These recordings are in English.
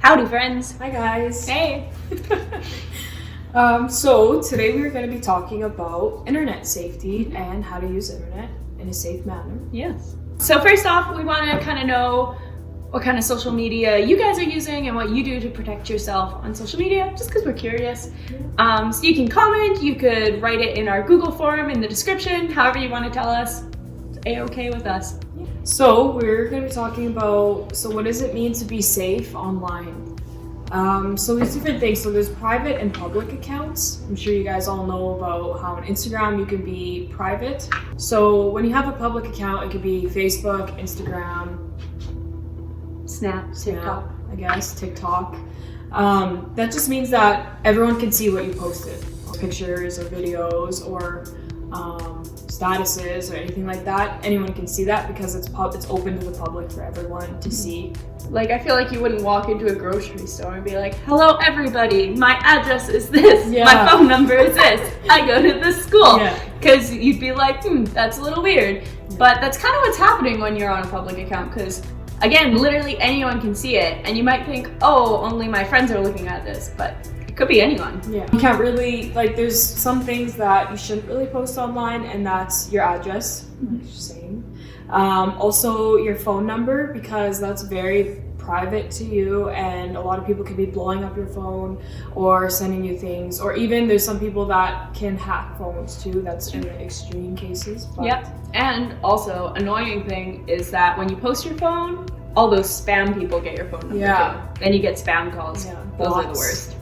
Howdy, friends. Hi guys. Hey. So today we're going to be talking about internet safety and how to use internet in a safe manner. Yes. So first off, we want to kind of know what kind of social media you guys are using and what you do to protect yourself on social media, just because we're curious. So you can comment, you could write it in our Google form in the description, however you want to tell us. It's A-okay with us. So we're going to be talking about, what does it mean to be safe online? So there's different things. So there's private and public accounts. I'm sure you guys all know about how on Instagram you can be private. So when you have a public account, it could be Facebook, Instagram, Snap, TikTok. I guess, TikTok. That just means that everyone can see what you posted. Pictures or videos or statuses or anything like that. Anyone can see that because it's open to the public for everyone to see. Like, I feel like you wouldn't walk into a grocery store and be like, hello everybody, my address is this, my phone number is this, I go to this school. Because you'd be like, that's a little weird. But that's kind of what's happening when you're on a public account, because again, literally anyone can see it, and you might think, oh, only my friends are looking at this, but it could be anyone. Yeah. You can't really, there's some things that you shouldn't really post online, and that's your address, same. Also your phone number, because that's very private to you, and a lot of people could be blowing up your phone or sending you things, or even there's some people that can hack phones too. That's in the extreme cases. But yep. And also, annoying thing is that when you post your phone, all those spam people get your phone number too. Then you get spam calls. Those are the worst.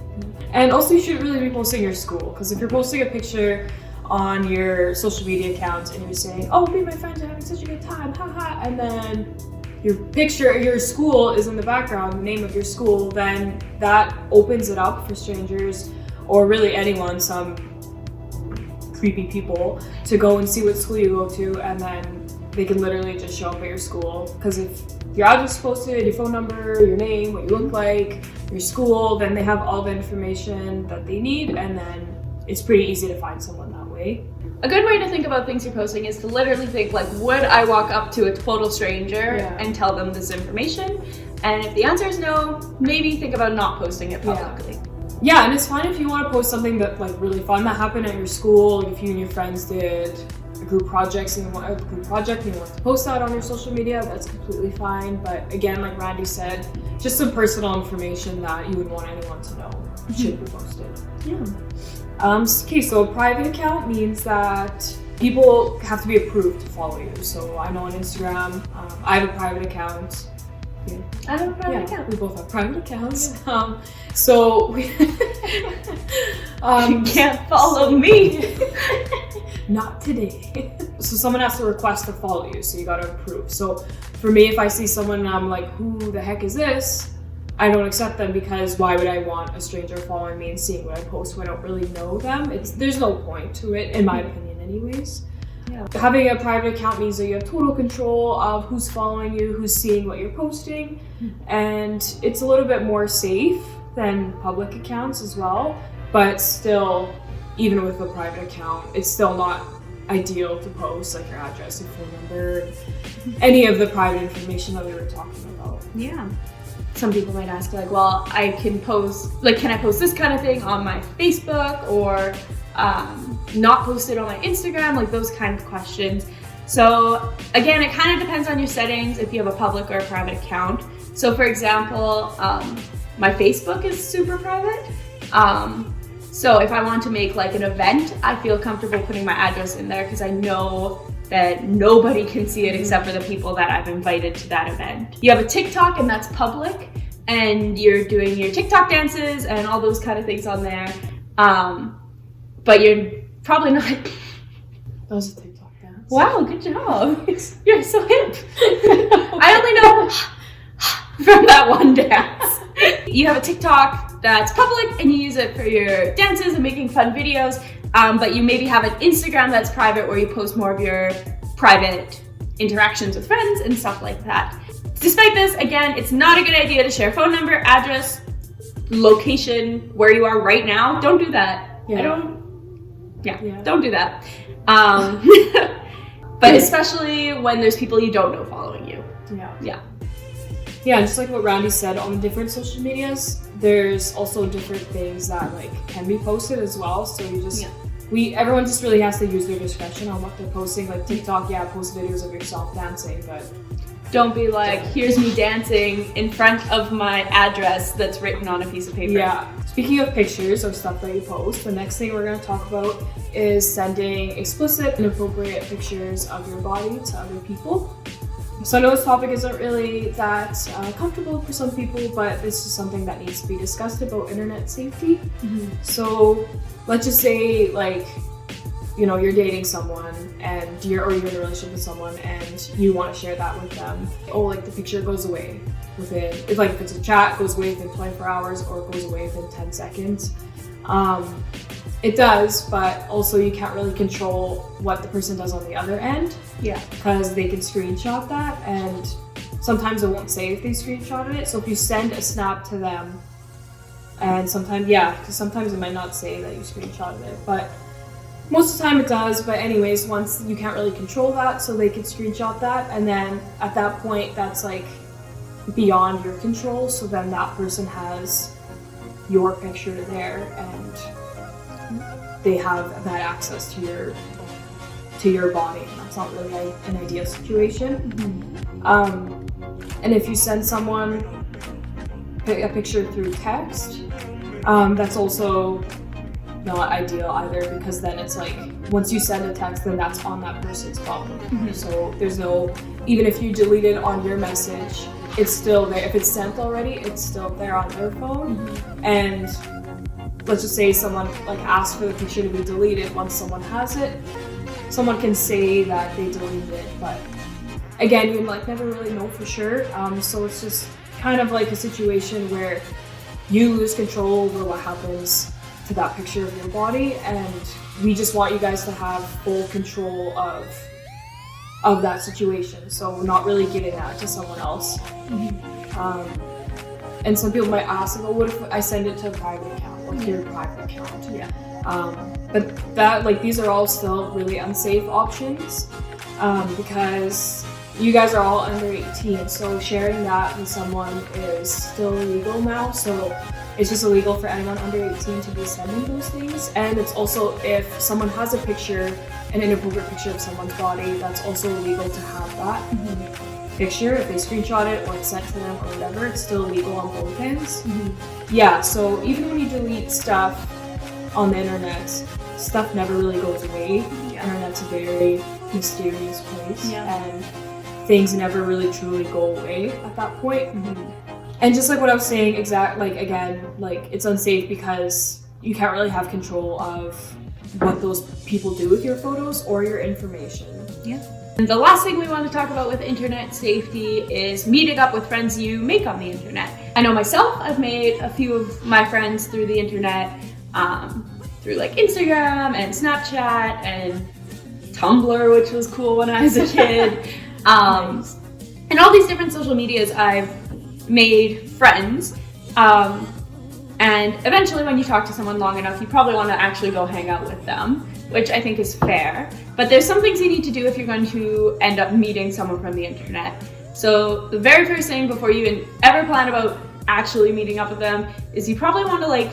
And also, you shouldn't really be posting your school, because if you're posting a picture on your social media account and you're saying, oh, me and my friends are having such a good time, haha, and then your picture, your school is in the background, the name of your school, then that opens it up for strangers or really anyone, some creepy people, to go and see what school you go to, and then they can literally just show up at your school. Because if your address is posted, your phone number, your name, what you look like, your school, then they have all the information that they need, and then it's pretty easy to find someone that way. A good way to think about things you're posting is to literally think, like, would I walk up to a total stranger and tell them this information? And if the answer is no, maybe think about not posting it publicly. Yeah, and it's fine if you want to post something that really fun that happened at your school. If you and your friends did a group project and you want to post that on your social media, that's completely fine. But again, like Randy said, just some personal information that you wouldn't want anyone to know should be posted. Okay, so a private account means that people have to be approved to follow you. So I know on Instagram, I have a private account. I have a private account. We both have private accounts. So we you can't follow me. Not today. So someone has to request to follow you, so you gotta approve. So for me, if I see someone and I'm like, who the heck is this? I don't accept them, because why would I want a stranger following me and seeing what I post when I don't really know them? There's no point to it, in my opinion anyways. Having a private account means that you have total control of who's following you, who's seeing what you're posting, and it's a little bit more safe than public accounts as well. But still, even with a private account, it's still not ideal to post your address, your phone number, any of the private information that we were talking about. Some people might ask, well, I can post, can I post this kind of thing on my Facebook, or not post it on my Instagram, those kind of questions. So again, it kind of depends on your settings, if you have a public or a private account. So for example, my Facebook is super private. So if I want to make an event, I feel comfortable putting my address in there, because I know that nobody can see it except for the people that I've invited to that event. You have a TikTok, and that's public, and you're doing your TikTok dances and all those kind of things on there. But you're probably not. That was a TikTok dance. Wow, good job. You're so hip. I only know from that one dance. You have a TikTok that's public, and you use it for your dances and making fun videos. But you maybe have an Instagram that's private, where you post more of your private interactions with friends and stuff like that. Despite this, again, it's not a good idea to share phone number, address, location, where you are right now. Don't do that. Don't do that. But especially when there's people you don't know following you. Yeah, just like what Randy said, on the different social medias, there's also different things that like can be posted as well. So you just everyone just really has to use their discretion on what they're posting. Like TikTok, post videos of yourself dancing, but don't be like, here's me dancing in front of my address that's written on a piece of paper. Yeah. Speaking of pictures of stuff that you post, the next thing we're going to talk about is sending explicit, inappropriate pictures of your body to other people. So I know this topic isn't really that comfortable for some people, but this is something that needs to be discussed about internet safety. So let's just say, like, you know, you're dating someone and you're in a relationship with someone and you want to share that with them. Oh, like the picture goes away within, if it's a chat, it goes away within 24 hours or it goes away within 10 seconds. It does, but also you can't really control what the person does on the other end. Yeah. Because they can screenshot that, and sometimes it won't say if they screenshotted it. So if you send a snap to them, and sometimes it might not say that you screenshotted it, but most of the time it does. But anyways, once you can't really control that, so they can screenshot that, and then at that point that's like beyond your control. So then that person has your picture there, and they have that access to your body. That's not really an ideal situation. And if you send someone a picture through text, that's also not ideal either, because then it's like once you send a text, then that's on that person's phone. So there's no, even if you delete it on your message, it's still there. If it's sent already, it's still there on their phone. And let's just say someone like asks for the picture to be deleted. Once someone has it, someone can say that they deleted it, but again, you like never really know for sure. So it's just kind of like a situation where you lose control over what happens to that picture of your body, and we just want you guys to have full control of that situation. So we're not really giving that to someone else. And some people might ask, well, what if I send it to a private account or to your private account? But that, like, these are all still really unsafe options, because you guys are all under 18, so sharing that with someone is still illegal now. So it's just illegal for anyone under 18 to be sending those things. And it's also, if someone has a picture, an inappropriate picture of someone's body, that's also illegal to have that picture. If they screenshot it or it's sent to them or whatever, it's still illegal on both ends. Yeah, so even when you delete stuff on the internet, stuff never really goes away. The internet's a very mysterious place, and things never really truly go away at that point. And just like what I was saying, it's unsafe because you can't really have control of what those people do with your photos or your information. And the last thing we want to talk about with internet safety is meeting up with friends you make on the internet. I know myself, I've made a few of my friends through the internet, through like Instagram and Snapchat and Tumblr, which was cool when I was a kid. And all these different social medias, I've made friends. And eventually when you talk to someone long enough, you probably want to actually go hang out with them, which I think is fair. But there's some things you need to do if you're going to end up meeting someone from the internet. So the very first thing before you even ever plan about actually meeting up with them is you probably want to like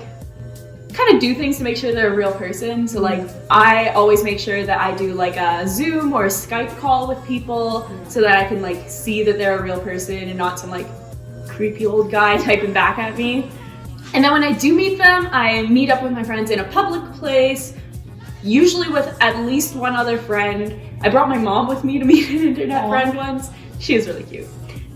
kind of do things to make sure they're a real person. So like I always make sure that I do like a Zoom or a Skype call with people so that I can like see that they're a real person and not some like creepy old guy typing back at me. And then when I do meet them, I meet up with my friends in a public place, usually with at least one other friend. I brought my mom with me to meet an internet friend once. She is really cute.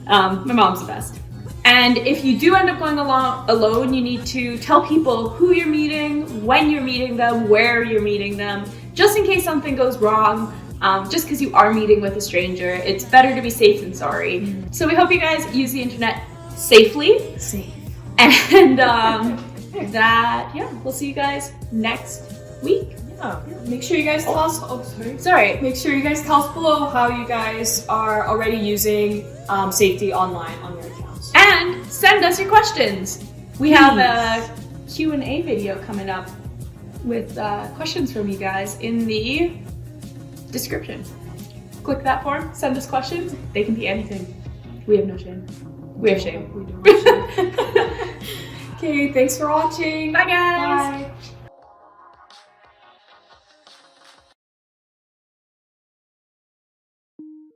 My mom's the best. And if you do end up going along alone, you need to tell people who you're meeting, when you're meeting them, where you're meeting them, just in case something goes wrong. Just because you are meeting with a stranger, it's better to be safe than sorry. So we hope you guys use the internet safely. And we'll see you guys next week. Make sure you guys tell us. Make sure you guys tell us below how you guys are already using safety online on your accounts. And send us your questions. We have a Q&A video coming up with questions from you guys in the description. Click that form, send us questions. They can be anything. We have no shame. We have shame. We do have shame. Okay, thanks for watching. Bye, guys. Bye.